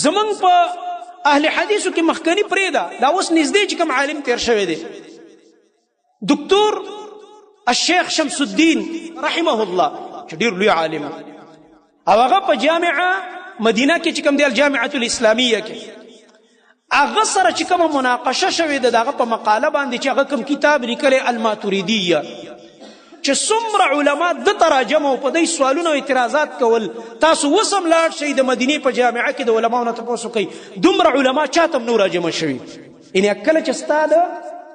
زمنګ په اهل حدیثو کې مخکنی پرېده دا اوس نږدې چې کوم عالم تیر شوی دی دکتور الشیخ شمس الدین رحمه الله چې ډېر لوی عالم او هغه په جامعه مدینه کې چې کوم دی الجامعه الاسلامیه کې هغه سره چې کومه مناقشه شوې ده دغه په مقاله باندې چې هغه کوم کتاب لیکلی الماتوریدیه چې څومره علما د تراجم او په دې سوالونه او اعتراضات کول تاسو وسم لاړ شئ د مدینه په جامعه کې د علماو نه تاسو کوي دومره علما چاته نور راجم شوي ان کله چې ستاده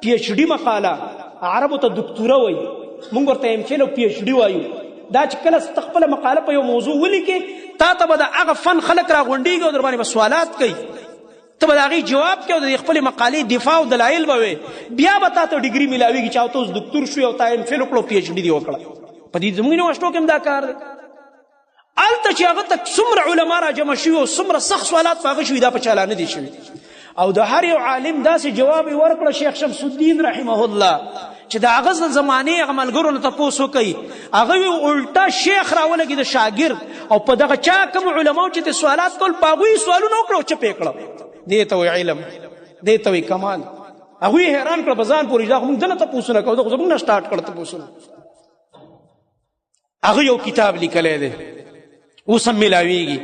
پی ایچ ډی مقاله عربو ته دکتوره وای مونږ ورته ام فیل او پی ایچ ډی وایو دا چې کله خپل مقاله په یو موضوع ولیکې تا ته به د هغه فن خلک راغونډېږي او در باندې به سوالات کوي ته به د هغې جواب کوې او د خپلې مقالې دفاع او دلایل به وې بیا به تا ته ډګري میلاویږي چې او ته اوس دکتور شوې او تا ام فیل وکړه او پی ایچ ډي دې وکړه په دې زموږ یونیورسټو کې هم دا کار دی هلته چې هغه ته څومره علما راجمع شوي او څومره سخت سوالات په هغه شوي دا په چا لا نه دي شوي او د هر یو عالم داسې جواب یې ورکړه شیخ شمس الدین رحمه الله چې د هغه زمانې هغه ملګرو نه تپوس وکوي هغه یې الټا شیخ راولګي د شاګرد او په دغه چا کوم علماو چې سوالات کول په هغوی سوالونه وکړه او چپ یې کړه دې ته وایي علم دې ته وایي کمال هغوی حیران کړه په ځان پورې دا خو موږ دنه تپوسونه کوو دا خو زموږ نه سټارټ کړه تپوسونه هغه یو کتاب لیکلی دی اوس هم میلاویږي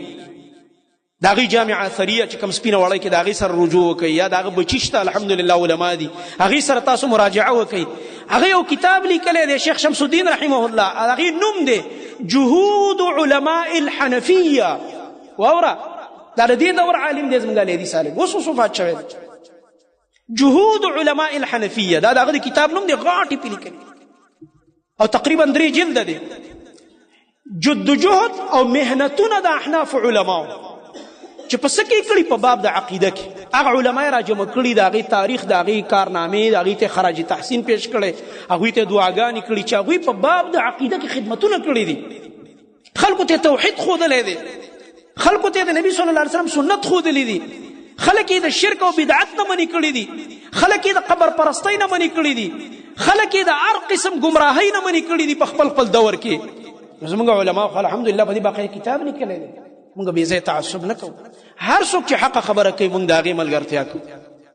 د هغې جامعه اثریه چې کوم سپینه وړی کې د هغې سره رجوع وکوئ یا د هغه بچي شته الحمدلله علما دي هغې سره تاسو مراجعه وکوئ هغه یو کتاب لیکلی دی شیخ شمس الدین رحمه الله هغې نوم دی جهود علماء الحنفیه واوره دا د دې دور عالم دی زموږ علیدي صالح اوس وفات شوی جهود علماء الحنفیه دا د هغه د کتاب نوم دی غاټې پې لیکلی او تقریبا 3 جلده دی جهد او مهنتونه د احناف علماو چې په څه کې کړي په باب د عقیده کې هغه علما یې راجمع کړي د هغې تاریخ د هغې کارنامې د هغې ته خراج تحسین پیش کړی هغوی ته دعاګانې کړي چې هغوی په باب د عقیده کې خدمتونه کړي دي خلکو ته توحید ښودلی دی خلکو ته د نبي صلی الله علیه وسلم سنت ښودلی دي خلک یې د شرک او بدعت نه منې کړي دي خلک یې د قبر پرستۍ نه منې کړي دي خلک یې د هر قسم ګمراهۍ نه منې کړي دي په خپل دور کې زموږ علما خو الحمدلله په دې باقي کتاب لیکلی دی مونږ بې ځای تعصب نه کوو هر څوک چې حق خبره کوي مونږ د هغې ملګرتیا کوو